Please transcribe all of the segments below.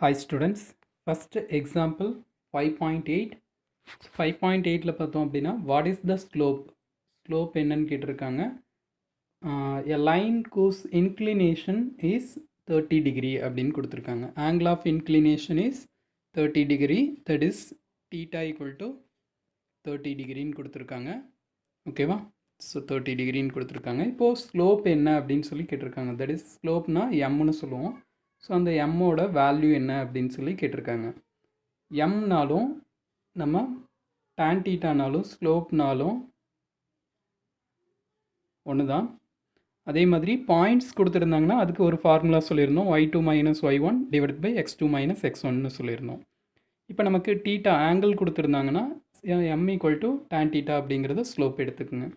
Hi students, first example 5.8. 5.8ல பார்த்தோம் அப்படின்னா what is the slope என்னன்னு கேட்டிருக்காங்க. A line whose inclination is 30 degree அப்படின்னு கொடுத்துருக்காங்க. Angle of inclination is 30 degree, that is theta equal to 30 degreeன்னு கொடுத்துருக்காங்க. ஓகேவா? ஸோ 30 டிகிரின்னு கொடுத்துருக்காங்க. இப்போது ஸ்லோப் என்ன அப்படின்னு சொல்லி கேட்டிருக்காங்க. தட் இஸ் ஸ்லோப்னா எம்னு சொல்லுவோம். ஸோ அந்த எம்மோட வேல்யூ என்ன அப்படின்னு சொல்லி கேட்டிருக்காங்க. எம்னாலும் நம்ம tan தீட்டானாலும் ஸ்லோப்னாலும் ஒன்று தான். அதே மாதிரி பாயிண்ட்ஸ் கொடுத்துருந்தாங்கன்னா அதுக்கு ஒரு ஃபார்முலா சொல்லியிருந்தோம். y2 minus y1 divide by x2 minus x1ன்னு சொல்லியிருந்தோம். இப்போ நமக்கு தீட்டா ஆங்கிள் கொடுத்துருந்தாங்கன்னா m equal to tan theta அப்படிங்கிறத ஸ்லோப் எடுத்துக்குங்க.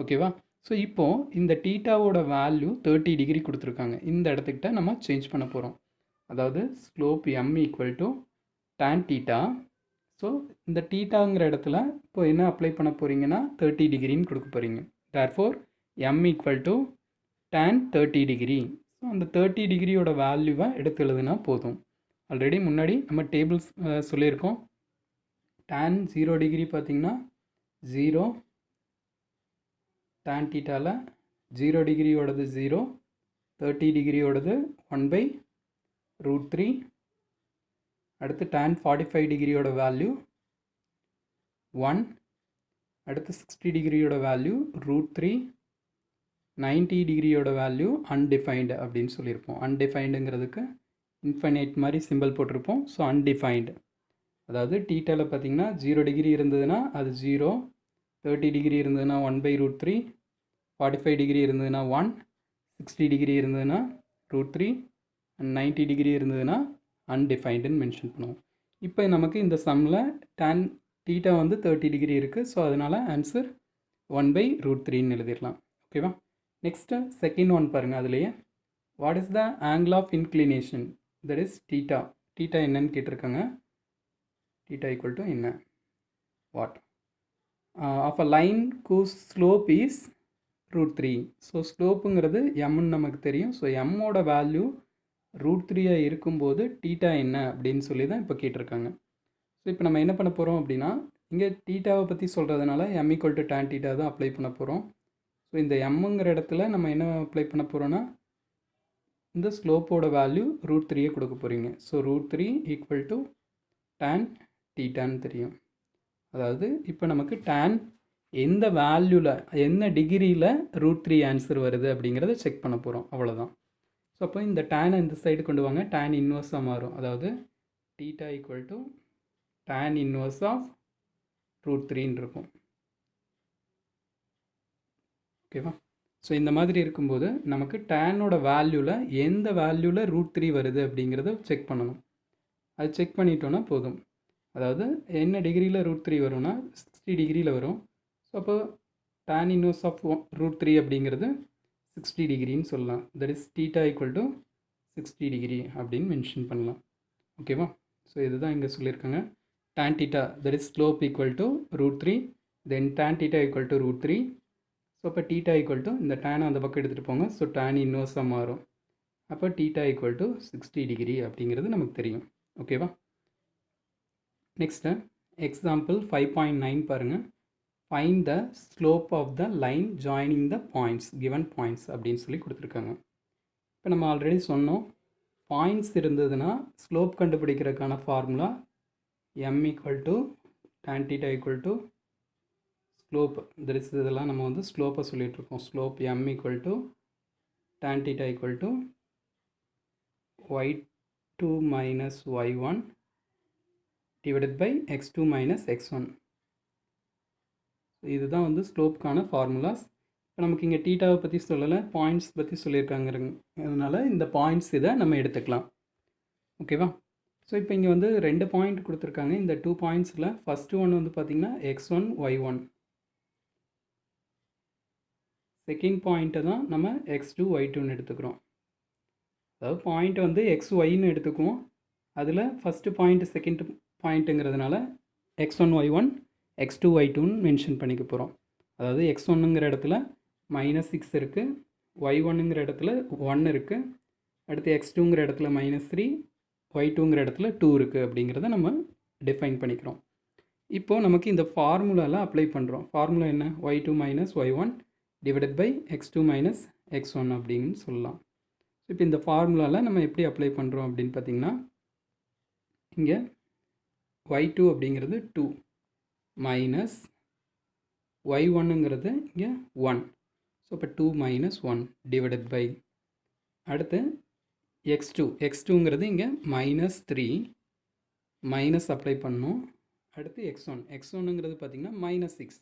ஓகேவா? ஸோ இப்போது இந்த தீட்டாவோட வேல்யூ 30 டிகிரி கொடுத்துருக்காங்க. இந்த இடத்துக்கிட்ட நம்ம சேஞ்ச் பண்ண போகிறோம். அதாவது slope m equal to tan theta. So இந்த தீட்டாங்கிற இடத்துல இப்போ என்ன அப்ளை பண்ண போகிறீங்கன்னா 30 டிகிரின்னு கொடுக்க போகிறீங்க. Therefore m equal to tan 30 degree. So அந்த 30 டிகிரியோட வேல்யூவை எடுத்து எழுதுனா போதும். ஆல்ரெடி முன்னாடி நம்ம டேபிள்ஸ் சொல்லியிருக்கோம். tan 0 டிகிரி பார்த்திங்கன்னா 0, tan தீட்டாவில் 0 டிகிரியோடது 0, 30 டிகிரியோடது 1/√3. அடுத்து tan 45 டிகிரியோட வேல்யூ 1. அடுத்து 60 டிகிரியோட வேல்யூ √3. 90 டிகிரியோட வேல்யூ அன்டிஃபைன்டு அப்படின்னு சொல்லியிருப்போம். அன்டிஃபைண்டுங்கிறதுக்கு இன்ஃபைனைட் மாதிரி சிம்பிள் போட்டிருப்போம். ஸோ அன்டிஃபைன்டு, அதாவது தீட்டாவில் பார்த்திங்கன்னா 0 டிகிரி இருந்ததுன்னா அது 0, 30 டிகிரி இருந்ததுன்னா 1/√3, 45 டிகிரி இருந்ததுன்னா 1, 60 டிகிரி இருந்ததுன்னா √3, அண்ட் 90 டிகிரி இருந்ததுன்னா அன்டிஃபைன்டுன்னு மென்ஷன் பண்ணுவோம். இப்போ நமக்கு இந்த சம்மில் tan தீட்டா வந்து 30 டிகிரி இருக்குது. ஸோ அதனால் ஆன்சர் 1/√3ன்னு எழுதிடலாம். ஓகேவா? நெக்ஸ்ட்டு செகண்ட் ஒன் பாருங்கள். அதுலேயே what is the angle of inclination, that is theta. Theta என்னன்னு கேட்டிருக்காங்க. தீட்டா ஈக்குவல் டு என்ன, what of a line whose slope is √3. So ஸ்லோப்புங்கிறது எம்னு நமக்கு தெரியும். ஸோ எம்மோட வேல்யூ √3 இருக்கும்போது தீட்டா என்ன அப்படின்னு சொல்லி தான் இப்போ கேட்டிருக்காங்க. ஸோ இப்போ நம்ம என்ன பண்ண போகிறோம் அப்படின்னா, இங்கே தீட்டாவை பற்றி சொல்கிறதுனால m equal to tan theta தான் அப்ளை பண்ண போகிறோம். ஸோ இந்த எம்ங்கிற இடத்துல நம்ம என்ன அப்ளை பண்ண போகிறோன்னா இந்த ஸ்லோப்போட வேல்யூ √3 கொடுக்க போகிறீங்க. ஸோ √3 ஈக்குவல் டு tan தீட்டான்னு தெரியும். அதாவது இப்போ நமக்கு tan எந்த வேல்யூவில் என்ன டிகிரியில் √3 ஆன்சர் வருது அப்படிங்கிறத செக் பண்ண போகிறோம். அவ்வளோதான். ஸோ அப்போ இந்த டேனை இந்த சைடு கொண்டு வாங்க. tan இன்வர்ஸாக மாறும். அதாவது theta equal to tan inverse of √3ன்னு இருக்கும். ஓகேவா? ஸோ இந்த மாதிரி இருக்கும்போது நமக்கு டேனோட வேல்யூவில் எந்த வேல்யூவில் √3 வருது அப்படிங்கிறத செக் பண்ணணும். அது செக் பண்ணிட்டோன்னா போதும். அதாவது என்ன டிகிரியில் √3 வரும்னா 60 டிகிரியில் வரும். ஸோ அப்போ tan இன்வர்ஸ் ஆஃப் √3 அப்படிங்கிறது 60 டிகிரின்னு சொல்லலாம். That is theta equal to 60 degree அப்படின்னு மென்ஷன் பண்ணலாம். ஓகேவா? ஸோ இதுதான் இங்கே சொல்லியிருக்காங்க. tan theta that is slope equal to √3, then tan theta equal to √3. So அப்போ தீட்டா ஈக்குவல் டு இந்த டேனை அந்த பக்கம் எடுத்துகிட்டு போங்க. ஸோ tan இன்வர்ஸாக மாறும். அப்போ தீட்டா ஈக்குவல் டு 60 டிகிரி அப்படிங்கிறது நமக்கு தெரியும். ஓகேவா? நெக்ஸ்ட்டு எக்ஸாம்பிள் 5.9 பாருங்கள். Find the slope of the line joining the points given points அப்படின்னு சொல்லி கொடுத்துருக்காங்க. இப்போ நம்ம ஆல்ரெடி சொன்னோம், பாயிண்ட்ஸ் இருந்ததுன்னா ஸ்லோப் கண்டுபிடிக்கிறதுக்கான formula m equal to tan theta equal to slope. இதெல்லாம் நம்ம வந்து ஸ்லோப்பை சொல்லிகிட்ருக்கோம். Slope m equal to tan theta equal to y2 minus y1 divided by x2 minus x1. இதுதான் வந்து ஸ்லோப்புக்கான ஃபார்முலாஸ். இப்போ நமக்கு இங்கே தீட்டாவை பற்றி சொல்லலை, பாயிண்ட்ஸ் பற்றி சொல்லியிருக்காங்கிறதுனால இந்த பாயிண்ட்ஸ் இதை நம்ம எடுத்துக்கலாம். ஓகேவா? ஸோ இப்போ இங்கே வந்து 2 பாயிண்ட் கொடுத்துருக்காங்க. இந்த 2 பாயிண்ட்ஸில் ஃபஸ்ட்டு ஒன் வந்து பார்த்திங்கன்னா x1 y1, செகண்ட் பாயிண்ட்டை தான் நம்ம x2 y2ன்னு எடுத்துக்கிறோம். அதாவது பாயிண்ட்டை வந்து xyன்னு எடுத்துக்குவோம். அதில் ஃபஸ்ட்டு பாயிண்ட் செகண்ட் பாயிண்ட்டுங்கிறதுனால x1 y1 x2 y2ன்னு மென்ஷன் பண்ணிக்க போகிறோம். அதாவது x1ங்கிற இடத்துல -6 இருக்குது, y1ங்கிற இடத்துல 1 இருக்குது, அடுத்து x2ங்கிற இடத்துல -3, y2ங்கிற இடத்துல 2 இருக்குது அப்படிங்கிறத நம்ம டிஃபைன் பண்ணிக்கிறோம். இப்போது நமக்கு இந்த ஃபார்முலாவில் அப்ளை பண்ணுறோம். ஃபார்முலா என்ன? y2 minus y1 divided by x2 minus x1 அப்படின்னு சொல்லலாம். இப்போ இந்த ஃபார்முலாவில் நம்ம எப்படி அப்ளை பண்ணுறோம் அப்படின்னு பார்த்திங்கன்னா, இங்கே y2 அப்படிங்கிறது 2 மைனஸ் y1ங்கிறது இங்கே 1. ஸோ இப்போ 2 மைனஸ் 1 டிவைடட் பை அடுத்து x2ங்கிறது இங்கே மைனஸ் 3 மைனஸ் அப்ளை பண்ணணும். அடுத்து x1ங்கிறது பார்த்திங்கன்னா மைனஸ் 6.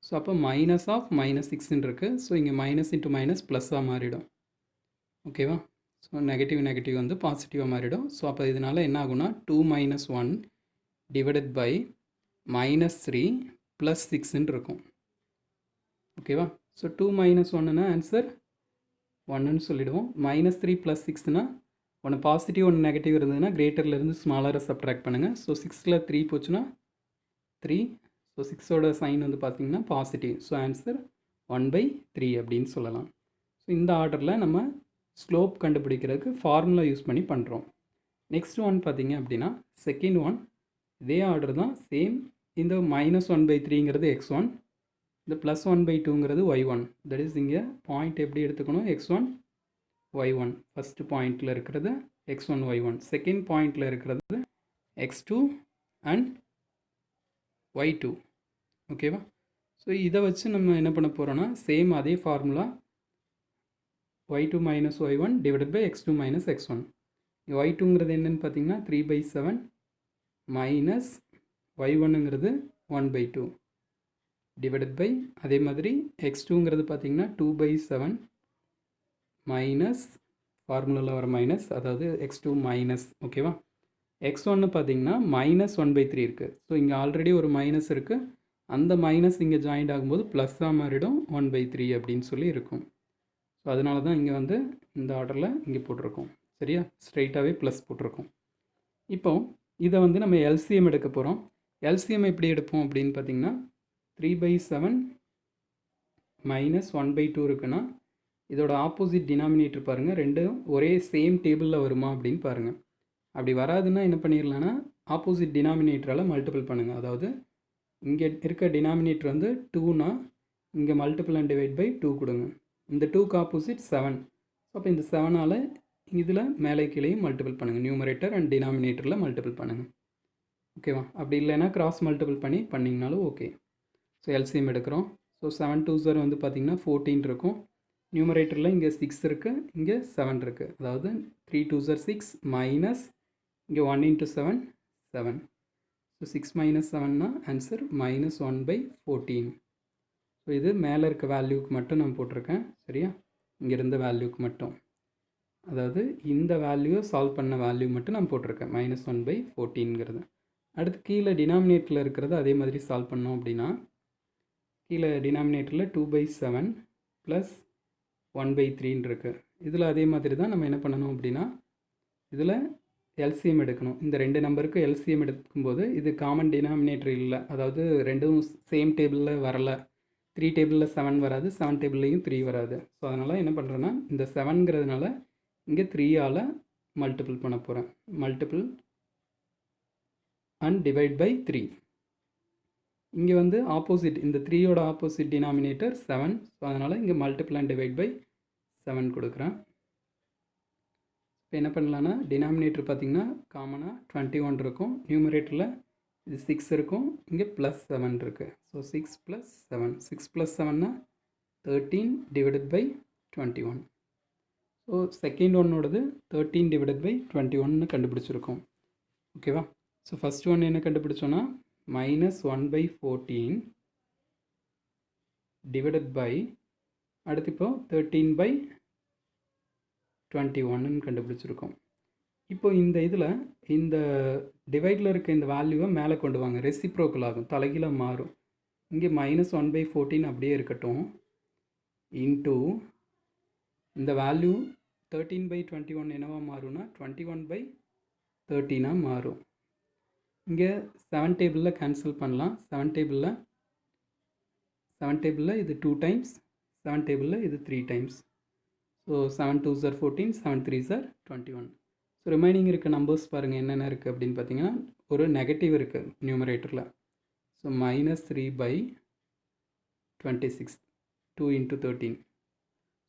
ஸோ அப்போ மைனஸ் ஆஃப் மைனஸ் 6ன்னு இருக்குது. ஸோ இங்கே மைனஸ் இன்ட்டு மைனஸ் ப்ளஸ்ஸாக மாறிடும். ஓகேவா? ஸோ நெகட்டிவ் வந்து பாசிட்டிவாக மாறிடும். ஸோ அப்போ இதனால் என்ன ஆகும்னா 2 minus 1 divided by minus 3 plus 6ன்னு இருக்கும். ஓகேவா? ஸோ 2 மைனஸ் 1னா ஆன்சர் 1ன்னு சொல்லிவிடுவோம். மைனஸ் 3 ப்ளஸ் 6னா ஒன்று பாசிட்டிவ் ஒன்று நெகட்டிவ் இருந்ததுன்னா கிரேட்டர்லேருந்து ஸ்மாலரை சப்ட்ராக்ட் பண்ணுங்கள். ஸோ 6ல் 3 போச்சுன்னா 3. ஸோ 6ஓட சைன் வந்து பார்த்திங்கன்னா பாசிட்டிவ். ஸோ ஆன்சர் 1/3 அப்படின்னு சொல்லலாம். ஸோ இந்த ஆர்டரில் நம்ம ஸ்லோப் கண்டுபிடிக்கிறதுக்கு ஃபார்முலா யூஸ் பண்ணி பண்ணுறோம். நெக்ஸ்ட் ஒன் பார்த்திங்க அப்படின்னா செகண்ட் ஒன் இதே ஆர்டர் தான், சேம். இந்த மைனஸ் 1/3ங்கிறது x1, இந்த ப்ளஸ் 1/2ங்கிறது y1. தட் இஸ் இங்கே பாயிண்ட் எப்படி எடுத்துக்கணும்? x1 y1. ஃபஸ்ட்டு பாயிண்டில் இருக்கிறது x1 y1, செகண்ட் பாயிண்டில் இருக்கிறது x2 அண்ட் y2. ஓகேவா? ஸோ இதை வச்சு நம்ம என்ன பண்ண போகிறோன்னா சேம் அதே formula y2 minus y1 divided by x2 minus x1. y2ங்கிறது என்னென்னு பார்த்தீங்கன்னா 3/7 மைனஸ் y1ங்கிறது 1/2 டிவைடட் பை அதே மாதிரி x2ங்கிறது பார்த்தீங்கன்னா 2/7 மைனஸ் ஃபார்முலாவில் வர மைனஸ், அதாவது x2 மைனஸ். ஓகேவா? x1 பார்த்தீங்கன்னா மைனஸ் 1/3 இருக்குது. ஸோ இங்கே ஆல்ரெடி ஒரு மைனஸ் இருக்குது, அந்த மைனஸ் இங்கே ஜாயிண்ட் ஆகும்போது ப்ளஸ்ஸாக மாறிடும் 1/3 அப்படின்னு சொல்லி இருக்கும். ஸோ அதனால தான் இங்கே வந்து இந்த ஆர்டரில் இங்கே போட்டிருக்கோம். சரியா? ஸ்ட்ரைட்டாகவே ப்ளஸ் போட்டிருக்கோம். இப்போ இதை வந்து நம்ம எல்சிஎம் எடுக்க போகிறோம். எல்சிஎம் எப்படி எடுப்போம் அப்படின்னு பார்த்தீங்கன்னா 3/7 மைனஸ் 1/2 இருக்குன்னா இதோட ஆப்போசிட் டினாமினேட்டர் பாருங்கள், ரெண்டும் ஒரே சேம் டேபிளில் வருமா அப்படின்னு பாருங்கள். அப்படி வராதுன்னா என்ன பண்ணிடலான்னா ஆப்போசிட் டினாமினேட்டரால் மல்டிபிள் பண்ணுங்கள். அதாவது இங்கே இருக்க டினாமினேட்டர் வந்து 2னா இங்கே மல்டிபிள் அண்ட் டிவைட் பை 2 கொடுங்க. இந்த 2க்கு ஆப்போசிட் 7. அப்போ இந்த 7ஆல் இதில் மேலே கீழேயும் மல்டிபிள் பண்ணுங்கள். நியூமரேட்டர் அண்ட் டினாமினேட்டரில் மல்டிபிள் பண்ணுங்கள். ஓகேவா? அப்படி இல்லைன்னா கிராஸ் மல்டிபிள் பண்ணிங்கனாலும் ஓகே. ஸோ எல்சிஎம் எடுக்கிறோம். ஸோ 7 2s வந்து பார்த்திங்கன்னா 14 இருக்கும். நியூமரேட்டரில் இங்கே 6 இருக்குது, இங்கே 7 இருக்குது. அதாவது 3 2s 6 மைனஸ் இங்கே 1 into 7 7. ஸோ 6 மைனஸ் 7னா ஆன்சர் மைனஸ் 1/14. ஸோ இது மேலே இருக்க வேல்யூக்கு மட்டும் நான் போட்டிருக்கேன். சரியா? இங்கே இருந்த வேல்யூக்கு மட்டும், அதாவது இந்த வேல்யூவை சால்வ் பண்ண வேல்யூ மட்டும் நான் போட்டிருக்கேன், மைனஸ் 1/14ங்கிறது. அடுத்து கீழே டினாமினேட்டரில் இருக்கிறது அதே மாதிரி சால்வ் பண்ணோம் அப்படின்னா கீழே டினாமினேட்டரில் 2/7 ப்ளஸ் 1/3 இருக்குது. இதில் அதே மாதிரி தான் நம்ம என்ன பண்ணணும் அப்படின்னா இதில் எல்சிஎம் எடுக்கணும். இந்த ரெண்டு நம்பருக்கு எல்சிஎம் எடுக்கும்போது இது காமன் டினாமினேட்டர் இல்லை, அதாவது ரெண்டும் சேம் டேபிளில் வரலை. 3 டேபிளில் 7 வராது, 7 டேபிள்லேயும் 3 வராது. ஸோ அதனால் என்ன பண்ணுறேன்னா இந்த 7ங்கிறதுனால இங்கே 3ஆல் மல்டிபிள் பண்ண போகிறேன். Multiple and divide by 3. இங்கே வந்து ஆப்போசிட், இந்த 3யோட ஆப்போசிட் டினாமினேட்டர் 7. ஸோ அதனால் இங்கே மல்டிபிள் அண்ட் டிவைட் பை 7 கொடுக்குறேன். இப்போ என்ன பண்ணலான்னா டினாமினேட்டர் பார்த்திங்கன்னா காமனாக 21 இருக்கும், நியூமரேட்டரில் இது 6 இருக்கும், இங்கே ப்ளஸ் 7 இருக்குது. ஸோ 6 + 7, 6 + 7னா 13 டிவைடட் பை 21. ஸோ செகண்ட் ஒன்னோடது 13 டிவைடட் பை 21ன்னு கண்டுபிடிச்சிருக்கோம். ஓகேவா? ஸோ ஃபஸ்ட் ஒன் என்ன கண்டுபிடிச்சோன்னா மைனஸ் 1/14 டிவைடட் பை அடுத்து இப்போ 13/21ன்னு கண்டுபிடிச்சிருக்கோம். இப்போ இந்த இதில் இந்த டிவைடில் இருக்க இந்த வேல்யூவை மேலே கொண்டு வாங்க, ரெசிப்ரோக்கல் ஆகும், தலைகீழாக மாறும். இங்கே மைனஸ் 1/14 அப்படியே இருக்கட்டும், இன்டூ இந்த வேல்யூ 13/21 என்னவா மாறும்னா 21/13 மாறும். இங்கே 7 டேபிளில் கேன்சல் பண்ணலாம். 7 டேபிளில் இது 2 டைம்ஸ், 7 டேபிளில் இது 3 times. So 7 2s 14, 7 3s 21. So remaining இருக்க நம்பர்ஸ் பாருங்கள் என்னென்ன இருக்குது அப்படின்னு பார்த்தீங்கன்னா ஒரு நெகட்டிவ் இருக்குது நியூமரேட்டரில். So -3/26 2 × 13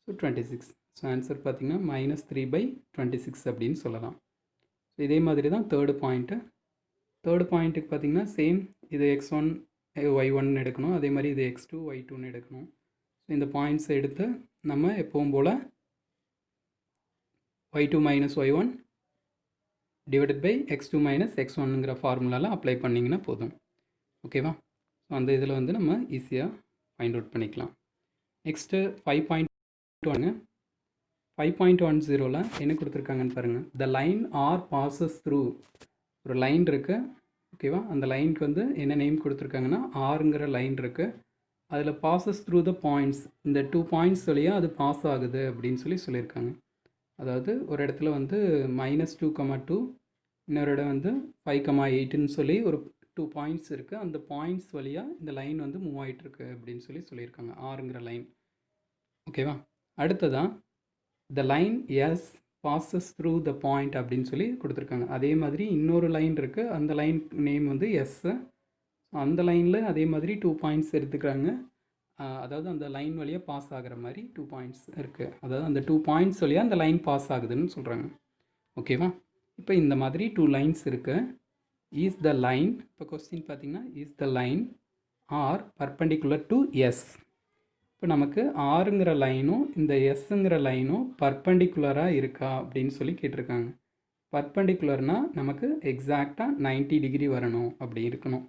so 26. ஸோ ஆன்சர் பார்த்தீங்கன்னா -3/26 அப்படின்னு சொல்லலாம். ஸோ இதே மாதிரி தான் தேர்டு பாயிண்ட்டுக்கு பார்த்தீங்கன்னா சேம், இது x1 y1 எடுக்கணும், அதே மாதிரி இது x2 y2 எடுக்கணும். ஸோ இந்த பாயிண்ட்ஸை எடுத்து நம்ம எப்பவும் போல் y2 - y1 divided by x2 - x1ங்கிற ஃபார்முலாவில் அப்ளை பண்ணிங்கன்னா போதும். ஓகேவா? ஸோ அந்த இதில் வந்து நம்ம ஈஸியாக ஃபைண்ட் அவுட் பண்ணிக்கலாம். நெக்ஸ்ட்டு 5.1 5.10ல் என்ன கொடுத்துருக்காங்கன்னு பாருங்கள். The line are passes through, ஒரு லைன் இருக்குது. ஓகேவா? அந்த லைனுக்கு வந்து என்ன நேம் கொடுத்துருக்காங்கன்னா ஆருங்கிற லைன் இருக்குது. அதில் பாசஸ் த்ரூ த பாயிண்ட்ஸ், இந்த 2 பாயிண்ட்ஸ் வழியாக அது பாஸ் ஆகுது அப்படின்னு சொல்லியிருக்காங்க. அதாவது ஒரு இடத்துல வந்து -2,2, இன்னொரு இடம் வந்து 5,8ன்னு சொல்லி ஒரு 2 பாயிண்ட்ஸ் இருக்குது. அந்த பாயிண்ட்ஸ் வழியாக இந்த லைன் வந்து மூவ் ஆகிட்டுருக்கு அப்படின்னு சொல்லியிருக்காங்க, ஆருங்கிற லைன். ஓகேவா? அடுத்ததான் the line S passes through the point அப்படின்னு சொல்லி கொடுத்துருக்காங்க. அதே மாதிரி இன்னொரு லைன் இருக்குது, அந்த லைன் நேம் வந்து எஸ்ஸு. அந்த லைனில் அதே மாதிரி 2 பாயிண்ட்ஸ் எடுத்துக்கிறாங்க. அதாவது அந்த லைன் வழியாக பாஸ் ஆகிற மாதிரி 2 பாயிண்ட்ஸ் இருக்குது. அதாவது அந்த 2 பாயிண்ட்ஸ் வழியாக அந்த லைன் பாஸ் ஆகுதுன்னு சொல்கிறாங்க. ஓகேவா? இப்போ இந்த மாதிரி 2 லைன்ஸ் இருக்குது. இஸ் த லைன், இப்போ கொஸ்டின் பார்த்தீங்கன்னா is the line R perpendicular to S. இப்போ நமக்கு ஆருங்கிற லைனும் இந்த எஸ்ஸுங்கிற லைனும் பர்பெண்டிகுலராக இருக்கா அப்படின்னு சொல்லி கேட்டிருக்காங்க. பர்பெண்டிகுலர்னால் நமக்கு எக்ஸாக்டாக 90 டிகிரி வரணும் அப்படி இருக்கணும்.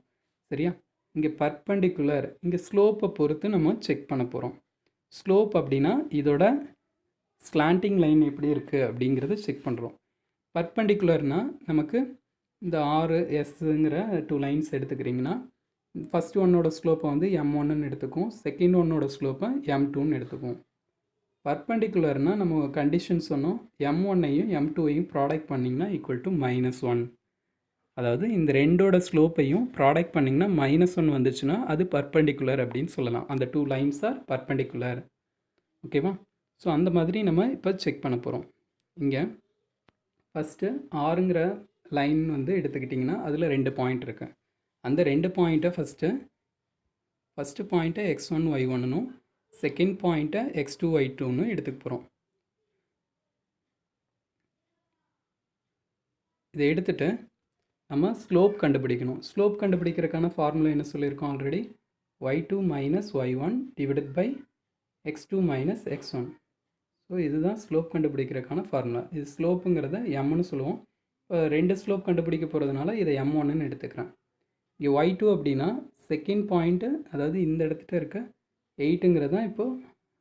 சரியா? இங்கே பர்பெண்டிகுலர், இங்கே ஸ்லோப்பை பொறுத்து நம்ம செக் பண்ண போகிறோம். ஸ்லோப் அப்படின்னா இதோட ஸ்லாண்டிங் லைன் எப்படி இருக்குது அப்படிங்கிறத செக் பண்ணுறோம். பர்பெண்டிகுலர்னால் நமக்கு இந்த RSங்கிற 2 லைன்ஸ் எடுத்துக்கிறீங்கன்னா ஃபஸ்ட் ஒன்னோட ஸ்லோப்பை வந்து M1ன்னு எடுத்துக்கும், செகண்ட் ஒன்னோட ஸ்லோப்பை M2ன்னு எடுத்துக்கும். பர்பெண்டிகுலர்னால் நம்ம கண்டிஷன் சொன்னோம், M1ஐயும் M2ஐயும் ப்ராடக்ட் பண்ணிங்கன்னா ஈக்குவல் டு -1. அதாவது இந்த ரெண்டோட ஸ்லோப்பையும் ப்ராடக்ட் பண்ணிங்கன்னா -1 வந்துச்சுன்னா அது பர்பெண்டிகுலர் அப்படின்னு சொல்லலாம். அந்த 2 லைன்ஸ் ஆர் பர்பெண்டிகுலர். ஓகேவா? ஸோ அந்த மாதிரி நம்ம இப்போ செக் பண்ண போகிறோம். இங்கே ஃபஸ்ட்டு ஆருங்கிற லைன் வந்து எடுத்துக்கிட்டிங்கன்னா அதில் 2 பாயிண்ட் இருக்குது. அந்த 2 பாயிண்ட்டை ஃபஸ்ட்டு பாயிண்ட்டை x1 y1னும் செகண்ட் பாயிண்ட்டை x2 y2ன்னு எடுத்துக்க போகிறோம். இதை எடுத்துகிட்டு நம்ம ஸ்லோப் கண்டுபிடிக்கணும். ஸ்லோப் கண்டுபிடிக்கிறதுக்கான ஃபார்முலா என்ன சொல்லியிருக்கோம் already, y2 - y1 divided by x2 - x1. So இதுதான் ஸ்லோப் கண்டுபிடிக்கிறதுக்கான ஃபார்முலா. இது ஸ்லோப்புங்கிறத எம்னு சொல்லுவோம். இப்போ 2 ஸ்லோப் கண்டுபிடிக்க போகிறதுனால இதை M1ன்னு எடுத்துக்கிறேன். இங்கே y2 அப்படின்னா செகண்ட் பாயிண்ட்டு, அதாவது இந்த இடத்துல இருக்க 8ங்கிறது தான் இப்போது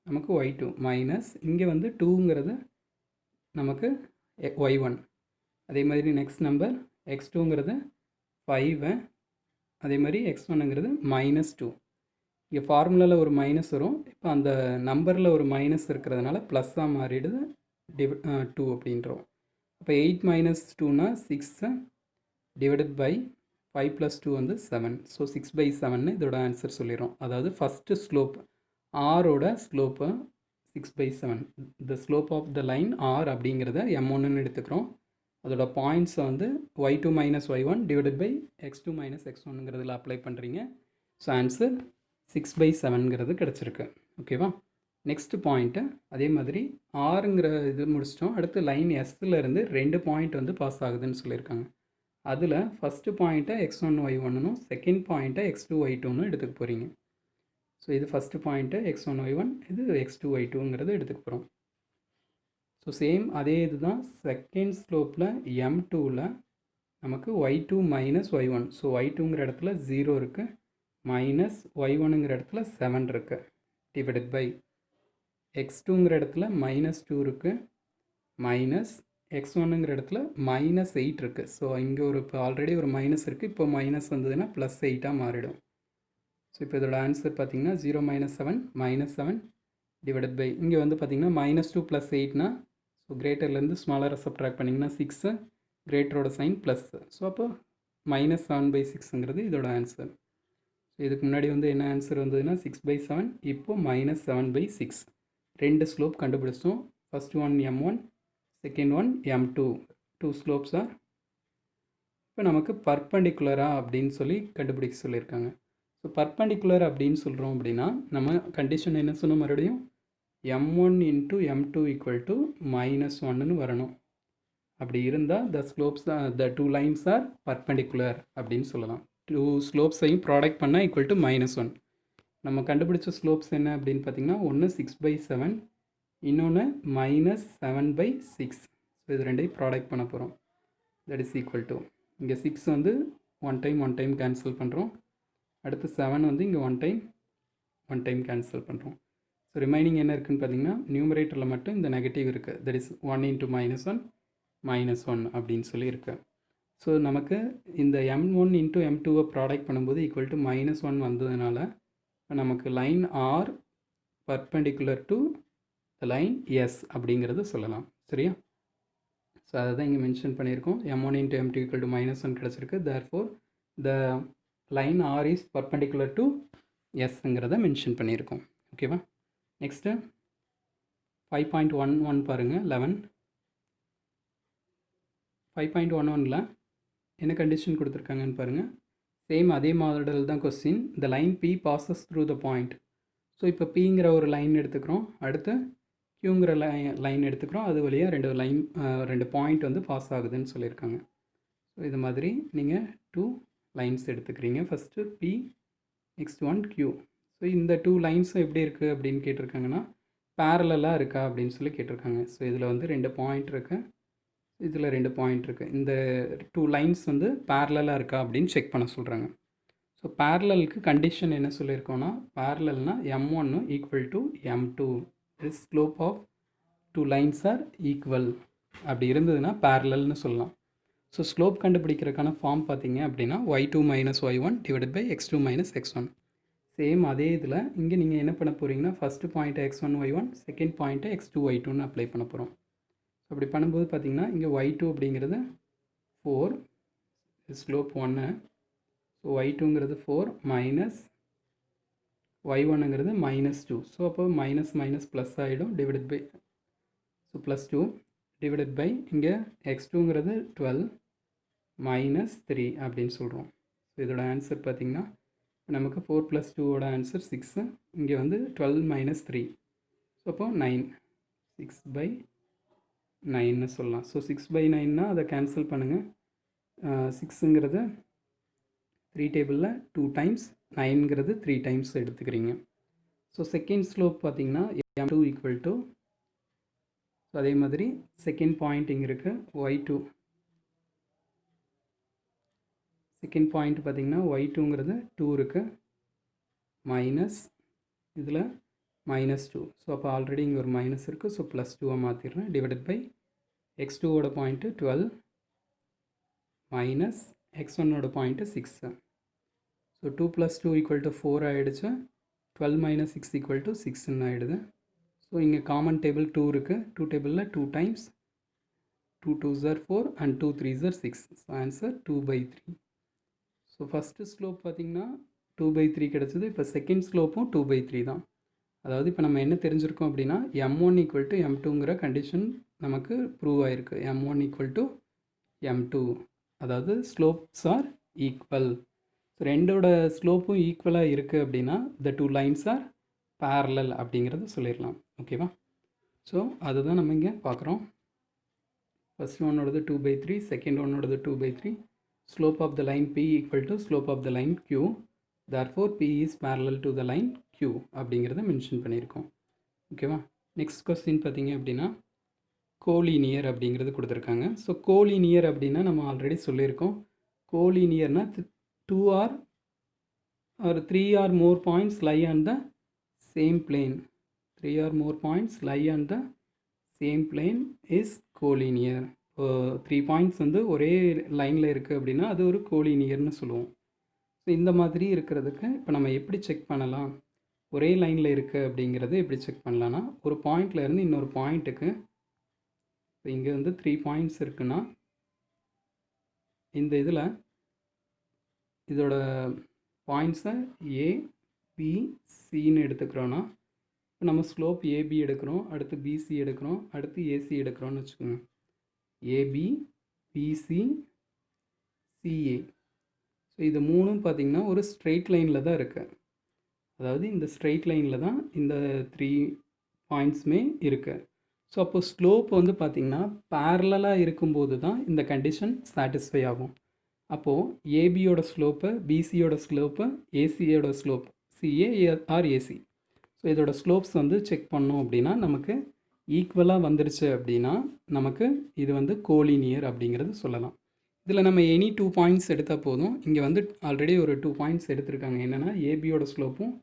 நமக்கு y2 மைனஸ் இங்கே வந்து 2ங்கிறது நமக்கு y1. அதே மாதிரி நெக்ஸ்ட் நம்பர் x2ங்கிறது 5, அதே மாதிரி x1ங்கிறது -2. இங்கே ஃபார்முலாவில் ஒரு மைனஸ் வரும். இப்போ அந்த நம்பரில் ஒரு மைனஸ் இருக்கிறதுனால ப்ளஸ்ஸாக மாறிடுது, 2 அப்படின்றோம். அப்போ 8 - 2னா 6 டிவைடட் பை 5 + 2 வந்து 7. ஸோ 6/7ன்னு இதோட ஆன்சர் சொல்லிடும். அதாவது ஃபஸ்ட்டு ஸ்லோப் ஆரோட slope 6/7. The slope of the line R அப்படிங்கிறத M1ன்னு எடுத்துக்கிறோம். அதோட பாயிண்ட்ஸை வந்து y2 - y1 divided by x2 - x1ங்கிறதுல அப்ளை பண்ணுறீங்க. ஸோ ஆன்சர் 6/7ங்கிறது கிடச்சிருக்கு. ஓகேவா? நெக்ஸ்ட் பாயிண்ட்டு அதே மாதிரி ஆருங்கிற இது முடிச்சிட்டோம். அடுத்து லைன் எஸ்லேருந்து 2 பாயிண்ட் வந்து பாஸ் ஆகுதுன்னு சொல்லியிருக்காங்க. அதில் ஃபஸ்ட்டு பாயிண்ட்டை x1 y1னும் செகண்ட் பாயிண்ட்டை x2 y2ன்னு எடுத்துக்க போகிறீங்க. ஸோ இது ஃபஸ்ட்டு பாயிண்ட்டு x1 y1, இது x2 y2ங்கிறது எடுத்துக்க போகிறோம். ஸோ சேம் அதே இது தான் செகண்ட் ஸ்லோப்பில் M2ல் நமக்கு y2 - y1. ஸோ y2ங்கிற இடத்துல 0 இருக்குது, மைனஸ் y1ங்கிற இடத்துல 7 இருக்குது, டிவைடட் பை x2ங்கிற இடத்துல -2 இருக்குது, மைனஸ் x1ங்கிற இடத்துல -8 இருக்குது. ஸோ இங்கே ஒரு இப்போ ஆல்ரெடி ஒரு மைனஸ் இருக்குது, இப்போ மைனஸ் வந்ததுன்னா +8ஆக மாறிடும். ஸோ இப்போ இதோட ஆன்சர் பார்த்திங்கன்னா 0 - 7 -7 டிவைடட் பை இங்கே வந்து பார்த்திங்கன்னா -2 + 8னா, ஸோ கிரேட்டர்லேருந்து ஸ்மாலரை சப்ட்ராக்ட் பண்ணிங்கன்னா 6, கிரேட்டரோட சைன் ப்ளஸ். ஸோ அப்போ -7/6ங்கிறது இதோட ஆன்சர். ஸோ இதுக்கு முன்னாடி வந்து என்ன ஆன்சர் வந்ததுன்னா 6/7, இப்போது -7/6. 2 ஸ்லோப் கண்டுபிடிச்சோம். First one M1, second one M2. 2 slopes are இப்போ நமக்கு பர்பண்டிகுலரா அப்படின்னு சொல்லி கண்டுபிடிக்க சொல்லியிருக்காங்க. ஸோ பர்பண்டிகுலர் அப்படின்னு சொல்கிறோம் அப்படின்னா நம்ம கண்டிஷன் என்ன சொன்னோம் மறுபடியும் m1 into m2 equal to -1ன்னு வரணும். அப்படி இருந்தால் the slopes the 2 lines are perpendicular அப்படின்னு சொல்லலாம். 2 ஸ்லோப்ஸையும் ப்ராடக்ட் பண்ணால் ஈக்குவல் டு -1. நம்ம கண்டுபிடிச்ச ஸ்லோப்ஸ் என்ன அப்படின்னு பார்த்தீங்கன்னா ஒன்று 6/7, இன்னொன்று -7/6. ஸோ இது ரெண்டையும் ப்ராடக்ட் பண்ண போகிறோம். தட் இஸ் ஈக்குவல் டு இங்கே 6 வந்து ஒன் டைம் கேன்சல் பண்ணுறோம். அடுத்து 7 வந்து இங்கே ஒன் டைம் கேன்சல் பண்ணுறோம். ஸோ ரிமைனிங் என்ன இருக்குதுன்னு பார்த்தீங்கன்னா நியூமரேட்டரில் மட்டும் இந்த நெகட்டிவ் இருக்குது. தட் இஸ் 1 × -1 அப்படின்னு சொல்லி இருக்கு. ஸோ நமக்கு இந்த m1 × m2 ப்ராடக்ட் பண்ணும்போது ஈக்குவல் டு -1 வந்ததுனால நமக்கு line R perpendicular to line S அப்படிங்கிறது சொல்லலாம். சரியா? ஸோ அதை தான் இங்கே மென்ஷன் பண்ணியிருக்கோம். m1 × m2 ஈக்குவல் டு -1 கிடச்சிருக்கு. Therefore the line R is perpendicular to எஸ்ங்கிறத மென்ஷன் பண்ணியிருக்கோம். ஓகேவா? நெக்ஸ்ட்டு 5.11 பாருங்கள். 5.11ல் என்ன கண்டிஷன் கொடுத்துருக்காங்கன்னு பாருங்கள். சேம் அதே மாடல் தான் question. The line P passes through the point. So இப்போ பிங்கிற ஒரு லைன் எடுத்துக்கிறோம். அடுத்து கியூங்கிற லைன் எடுத்துக்கிறோம். அது வழியாக ரெண்டு பாயிண்ட் வந்து பாஸ் ஆகுதுன்னு சொல்லியிருக்காங்க. ஸோ இது மாதிரி நீங்கள் 2 லைன்ஸ் எடுத்துக்கிறீங்க. First P, next one Q. So இந்த 2 லைன்ஸும் எப்படி இருக்குது அப்படின்னு கேட்டிருக்காங்கன்னா பேரலாக இருக்கா அப்படின்னு சொல்லி கேட்டிருக்காங்க. ஸோ இதில் வந்து 2 பாயிண்ட் இருக்குது, இதில் 2 பாயிண்ட் இருக்குது. இந்த 2 லைன்ஸ் வந்து பேரலாக இருக்கா அப்படின்னு செக் பண்ண சொல்கிறாங்க. ஸோ பேரலலுக்கு கண்டிஷன் என்ன சொல்லியிருக்கோன்னா பேரலல்னா m1 equal to m2 is slope of 2 lines are equal அப்படி இருந்ததுன்னா பேரலல்னு சொல்லலாம். ஸோ ஸ்லோப் கண்டுபிடிக்கிறதுக்கான ஃபார்ம் பார்த்தீங்க அப்படின்னா y2 - y1 divided by x2 - x1. Same அதே இதில் இங்கே நீங்கள் என்ன பண்ண போகிறீங்கன்னா ஃபஸ்ட்டு பாயிண்ட்டை x1 y1, செகண்ட் பாயிண்ட்டை x2 y2ன்னு அப்ளை பண்ண போகிறோம். அப்படி பண்ணும்போது பார்த்திங்கன்னா இங்கே y2 அப்படிங்கிறது 4, ஸ்லோப் 1. ஸோ y2ங்கிறது 4 மைனஸ் y1ங்கிறது -2. ஸோ அப்போ மைனஸ் ப்ளஸ் ஆகிடும். Divided by so +2 divided by இங்கே x2ங்கிறது 12 -3 அப்படின்னு சொல்கிறோம். ஸோ இதோட ஆன்சர் பார்த்திங்கன்னா நமக்கு 4 + 2ஓட ஆன்சர் 6. இங்கே வந்து 12 - 3. ஸோ அப்போ 9, 6/9ன்னு சொல்லலாம். ஸோ 6/9னா அதை கேன்சல் பண்ணுங்கள். 6ங்கிறது 3 டேபிளில் 2 டைம்ஸ், 9ங்கிறது 3 டைம்ஸ் எடுத்துக்கிறீங்க. ஸோ செகண்ட் ஸ்லோப் பார்த்திங்கன்னா m2 ஈக்குவல் டு, ஸோ அதே மாதிரி செகண்ட் பாயிண்ட் இங்கே இருக்குது y2. செகண்ட் பாயிண்ட் பார்த்திங்கன்னா y2ங்கிறது 2 இருக்குது, மைனஸ் இதில் -2. ஸோ அப்போ ஆல்ரெடி இங்கே ஒரு மைனஸ் இருக்குது. ஸோ +2 மாற்றிடுறேன். டிவைடட் பை x2ஓட பாயிண்ட்டு 12 மைனஸ் x1ஓட பாயிண்ட்டு 6. ஸோ 2 + 2 = 4 ஆகிடுச்சு. 12 - 6 = 6ன்னு ஆகிடுது. ஸோ இங்கே காமன் டேபிள் 2 இருக்குது. 2 டேபிளில் 2 times, 2 2s are 4 and 2 3s are 6. So answer 2/3. So first slope பார்த்திங்கன்னா 2/3 கிடச்சிது. இப்போ செகண்ட் ஸ்லோப்பும் 2/3 தான். அதாவது இப்போ நம்ம என்ன தெரிஞ்சிருக்கோம் அப்படின்னா m1 = m2ங்கிற கண்டிஷன் நமக்கு ப்ரூவ் ஆகிருக்கு. m1 = m2, அதாவது ஸ்லோப்ஸ் ஆர் ஈக்குவல். ஸோ ரெண்டோட ஸ்லோப்பும் ஈக்குவலாக இருக்குது அப்படின்னா த 2 லைன்ஸ் ஆர் பேரலல் அப்படிங்கிறத சொல்லிடலாம். ஓகேவா? ஸோ அதுதான் நம்ம இங்கே பார்க்குறோம். ஃபஸ்ட் ஒன்னோடது 2/3, செகண்ட் ஒன்னோடது 2/3. Slope of the line P = slope of the line Q. Therefore P is parallel to the line Q அப்படிங்கிறத மென்ஷன் பண்ணியிருக்கோம். ஓகேவா? நெக்ஸ்ட் கொஸ்டின் பார்த்தீங்க அப்படின்னா கோலீனியர் அப்படிங்கிறது கொடுத்துருக்காங்க. ஸோ கோலீனியர் அப்படின்னா நம்ம ஆல்ரெடி சொல்லியிருக்கோம். கோலீனியர்னா 2 or 3 or more points lie on the same plane. 3 or more points lie on the same plane is collinear. 3 points வந்து ஒரே லைனில் இருக்குது அப்படின்னா அது ஒரு கோலீனியர்னு சொல்லுவோம். ஸோ இந்த மாதிரி இருக்கிறதுக்கு இப்போ நம்ம எப்படி செக் பண்ணலாம், ஒரே லைனில் இருக்குது அப்படிங்கிறது எப்படி செக் பண்ணலான்னா ஒரு பாயிண்டில் இருந்து இன்னொரு பாயிண்ட்டுக்கு, இப்போ இங்கே வந்து 3 பாயிண்ட்ஸ் இருக்குன்னா இந்த இதில் இதோட பாயிண்ட்ஸை A, B, Cன்னு எடுத்துக்கிறோன்னா இப்போ நம்ம ஸ்லோப் AB எடுக்கிறோம், அடுத்து BC எடுக்கிறோம், அடுத்து AC எடுக்கிறோன்னு வச்சுக்கோங்க. AB, PC CA. ஸோ இது மூணும் பார்த்திங்கன்னா ஒரு ஸ்ட்ரெயிட் லைனில் தான் இருக்குது. அதாவது இந்த ஸ்ட்ரெயிட் லைனில் தான் இந்த 3 பாயிண்ட்ஸுமே இருக்குது. ஸோ அப்போ ஸ்லோப் வந்து பார்த்திங்கன்னா பேரலாக இருக்கும்போது தான் இந்த கண்டிஷன் சாட்டிஸ்ஃபை ஆகும். அப்போது ஏபியோட ஸ்லோப்பு, பிசியோட ஸ்லோப்பு, ஏசியோட slope, CA or AC. So இதோட ஸ்லோப்ஸ் வந்து செக் பண்ணோம் அப்படின்னா நமக்கு ஈக்குவலாக வந்துருச்சு அப்படின்னா நமக்கு இது வந்து கோலினியர் அப்படிங்கிறது சொல்லலாம். இதில் நம்ம எனி 2 பாயிண்ட்ஸ் எடுத்தால் போதும். இங்கே வந்து ஆல்ரெடி ஒரு 2 பாயிண்ட்ஸ் எடுத்திருக்காங்க. என்னென்னா ஏபியோட ஸ்லோப்பும்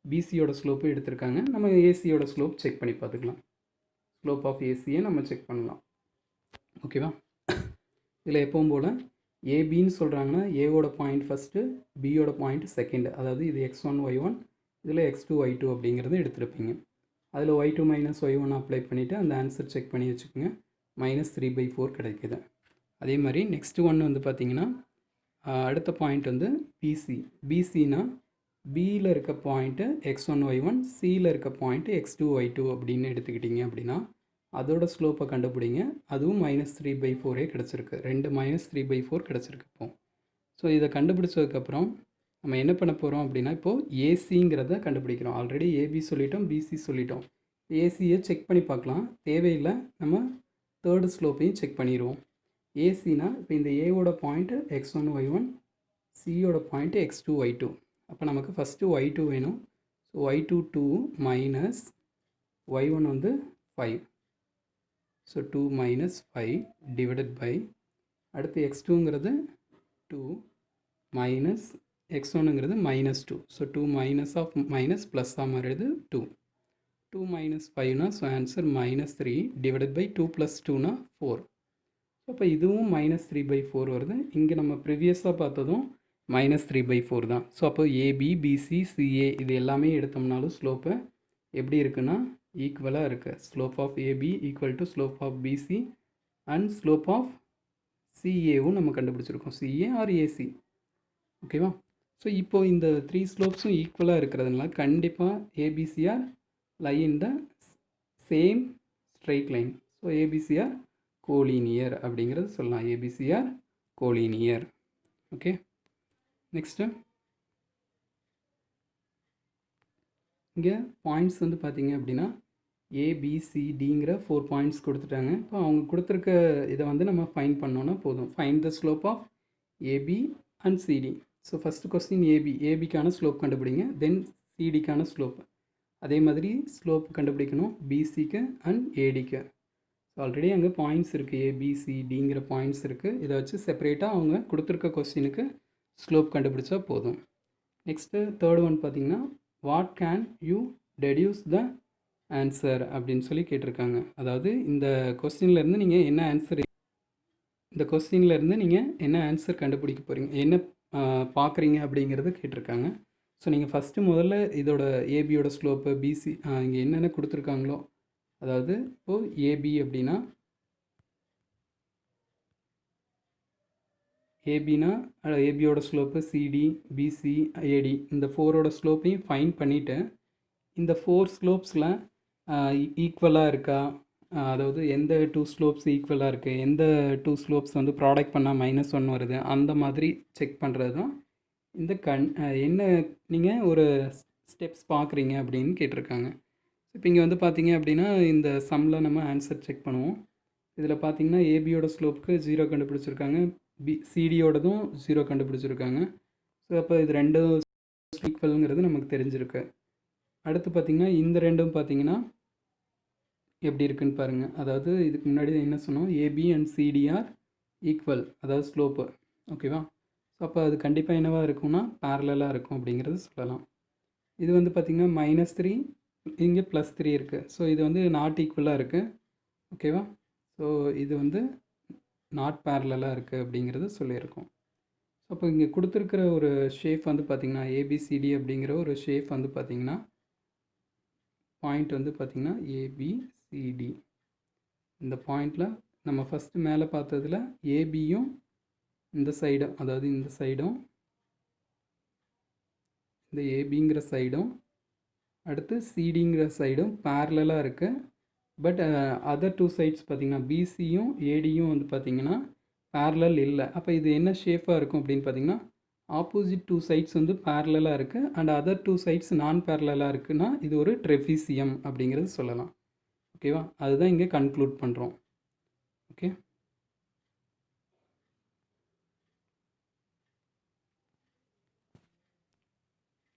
பிசியோட ஸ்லோப்பும் எடுத்திருக்காங்க. நம்ம ஏசியோட ஸ்லோப் செக் பண்ணி பார்த்துக்கலாம். ஸ்லோப் ஆஃப் ஏசியை நம்ம செக் பண்ணலாம். ஓகேவா? இதில் எப்பவும் போல் ஏபின்னு சொல்கிறாங்கன்னா ஏவோட பாயிண்ட் ஃபஸ்ட்டு, பியோட பாயிண்ட் செகண்டு. அதாவது இது x1 y1, இதில் x2 y2 அப்படிங்கிறது எடுத்துருப்பீங்க. அதில் y2 மைனஸ் y1 அப்ளை பண்ணிவிட்டு அந்த ஆன்சர் செக் பண்ணி வச்சுக்கோங்க. -3/4 கிடைக்குது. அதே மாதிரி நெக்ஸ்ட்டு ஒன்று வந்து பார்த்திங்கன்னா அடுத்த பாயிண்ட் வந்து பிசி. பிசினா பியில் இருக்க பாயிண்ட்டு x1 y1, சியில் இருக்க பாயிண்ட்டு x2 y2 அப்படின்னு எடுத்துக்கிட்டிங்க அப்படின்னா அதோட ஸ்லோப்பை கண்டுபிடிங்க. அதுவும் -3/4 கிடச்சிருக்கு. 2 -3/4 கிடச்சிருக்கு இப்போ. ஸோ இதை கண்டுபிடிச்சதுக்கப்புறம் நம்ம என்ன பண்ண போகிறோம் அப்படின்னா இப்போது ஏசிங்கிறத கண்டுபிடிக்கிறோம். ஆல்ரெடி ஏபி சொல்லிட்டோம், பிசி சொல்லிட்டோம். ஏசியை செக் பண்ணி பார்க்கலாம். தேவையில்லை, நம்ம தேர்டு ஸ்லோப்பையும் செக் பண்ணிடுவோம். ஏசினா இப்போ இந்த ஏவோட பாயிண்ட்டு x1 y1, சியோட பாயிண்ட்டு x2 y2. அப்போ நமக்கு ஃபஸ்ட்டு y2 வேணும். ஸோ y2 2 மைனஸ் y1 வந்து 5. ஸோ 2 மைனஸ் 5 டிவைடட் பை அடுத்து x2ங்கிறது 2 மைனஸ் x1ங்கிறது -2. ஸோ 2 மைனஸ் ஆஃப் மைனஸ் ப்ளஸ்ஸாக மாறுது 2. 2 மைனஸ் 5னா ஸோ ஆன்சர் -3 டிவைடட் பை 2 + 2னா 4. அப்போ இதுவும் -3/4 வருது. இங்கே நம்ம ப்ரீவியஸாக பார்த்ததும் -3/4 தான். ஸோ அப்போ ஏபி, பிசி, சிஏ இது எல்லாமே எடுத்தோம்னாலும் ஸ்லோப்பு எப்படி இருக்குன்னா ஈக்குவலாக இருக்குது. Slope of AB equal to slope of BC and slope of சிஏவும் நம்ம கண்டுபிடிச்சிருக்கோம். CA or AC. ஓகேவா? ஸோ இப்போது இந்த 3 ஸ்லோப்ஸும் ஈக்குவலாக இருக்கிறதுனால கண்டிப்பாக ABC are lie in the same straight line. So ABC are collinear அப்படிங்கிறது சொல்லலாம். ABC are collinear. ஓகே, நெக்ஸ்ட்டு இங்கே பாயிண்ட்ஸ் வந்து பார்த்தீங்க அப்படின்னா ஏபிசிடிங்கிற 4 பாயிண்ட்ஸ் கொடுத்துட்டாங்க. இப்போ அவங்க கொடுத்துருக்க இதை வந்து நம்ம ஃபைண்ட் பண்ணோன்னா போதும். Find the slope of AB and CD. So first question ஏபிக்கான ஸ்லோப் கண்டுபிடிங்க. தென் சிடிக்கான ஸ்லோப். அதே மாதிரி ஸ்லோப் கண்டுபிடிக்கணும் பிசிக்கு அண்ட் ஏடிக்கு. ஸோ ஆல்ரெடி அங்கே பாயிண்ட்ஸ் இருக்குது, ஏபிசிடிங்கிற பாயிண்ட்ஸ் இருக்குது. இதை வச்சு செப்பரேட்டாக அவங்க கொடுத்துருக்க கொஸ்டினுக்கு ஸ்லோப் கண்டுபிடிச்சா போதும். நெக்ஸ்ட்டு தேர்ட் ஒன் பார்த்திங்கன்னா what can you deduce the answer அப்படின்னு சொல்லி கேட்டிருக்காங்க. அதாவது இந்த கொஸ்டின்லேருந்து நீங்கள் என்ன ஆன்சர், இந்த கொஸ்டின்லேருந்து நீங்கள் என்ன ஆன்சர் கண்டுபிடிக்க போகிறீங்க, என்ன பார்க்குறீங்க அப்படிங்கிறத கேட்டிருக்காங்க. ஸோ நீங்கள் ஃபஸ்ட்டு முதல்ல இதோட ஏபியோட ஸ்லோப்பு, பிசி இங்கே என்னென்ன கொடுத்துருக்காங்களோ, அதாவது இப்போது ஏபி அப்படின்னா ஏபினா ஏபியோட ஸ்லோப்பு சிடி, பிசி, ஏடி இந்த 4ஓட ஸ்லோப்பையும் ஃபைண்ட் பண்ணிவிட்டு இந்த 4 ஸ்லோப்ஸில் ஈக்குவலாக இருக்கா, அதாவது எந்த 2 ஸ்லோப்ஸ் ஈக்குவலாக இருக்குது, எந்த 2 ஸ்லோப்ஸ் வந்து ப்ராடக்ட் பண்ணால் -1 வருது, அந்த மாதிரி செக் பண்ணுறது தான் இந்த என்ன நீங்கள் ஒரு ஸ்டெப்ஸ் பார்க்குறீங்க அப்படின்னு கேட்டிருக்காங்க. இப்போ இங்கே வந்து பார்த்தீங்க அப்படின்னா இந்த சம்மில் நம்ம ஆன்சர் செக் பண்ணுவோம். இதில் பார்த்தீங்கன்னா ஏபியோட ஸ்லோப்புக்கு 0 கண்டுபிடிச்சிருக்காங்க, சிடியோடதும் 0 கண்டுபிடிச்சிருக்காங்க. ஸோ அப்போ இது ரெண்டும் ஈக்குவலுங்கிறது நமக்கு தெரிஞ்சிருக்கு. அடுத்து பார்த்திங்கன்னா இந்த ரெண்டும் பார்த்திங்கன்னா எப்படி இருக்குன்னு பாருங்கள். அதாவது இதுக்கு முன்னாடி என்ன சொன்னோம், ஏபி அண்ட் சிடிஆர் ஈக்குவல், அதாவது ஸ்லோப்பு. ஓகேவா? ஸோ அப்போ அது கண்டிப்பாக என்னவாக இருக்கும்னா பேரலாக இருக்கும் அப்படிங்கிறது சொல்லலாம். இது வந்து பார்த்திங்கன்னா -3, இங்கே +3 இருக்குது. ஸோ இது வந்து நாட் ஈக்குவலாக இருக்குது. ஓகேவா? ஸோ இது வந்து நாட் பேரலாக இருக்குது அப்படிங்கிறது சொல்லியிருக்கோம். ஸோ அப்போ இங்கே கொடுத்துருக்கிற ஒரு ஷேப் வந்து பார்த்திங்கன்னா ஏபிசிடி அப்படிங்கிற ஒரு ஷேப் வந்து பார்த்திங்கன்னா பாயிண்ட் வந்து பார்த்திங்கன்னா ஏபிசிடி. இந்த பாயிண்டில் நம்ம ஃபஸ்ட்டு மேலே பார்த்ததில் ஏபியும் இந்த சைடும், அதாவது இந்த சைடும், இந்த ஏபிங்கிற சைடும், அடுத்து சிடிங்கிற சைடும் பேரலாக இருக்குது. பட் அதர் 2 சைட்ஸ் பார்த்திங்கன்னா பிசியும் ஏடியும் வந்து பார்த்திங்கன்னா பேரலல் இல்லை. அப்போ இது என்ன ஷேப்பாக இருக்கும் அப்படின்னு பார்த்தீங்கன்னா, ஆப்போசிட் டூ சைட்ஸ் வந்து பேரலாக இருக்குது அண்ட் அதர் டூ சைட்ஸ் நான் பேரலாக இருக்குன்னா இது ஒரு ட்ரெஃபிசியம் அப்படிங்கிறது சொல்லலாம். ஓகேவா? அதுதான் இங்கே கன்க்ளூட் பண்ணுறோம். ஓகே.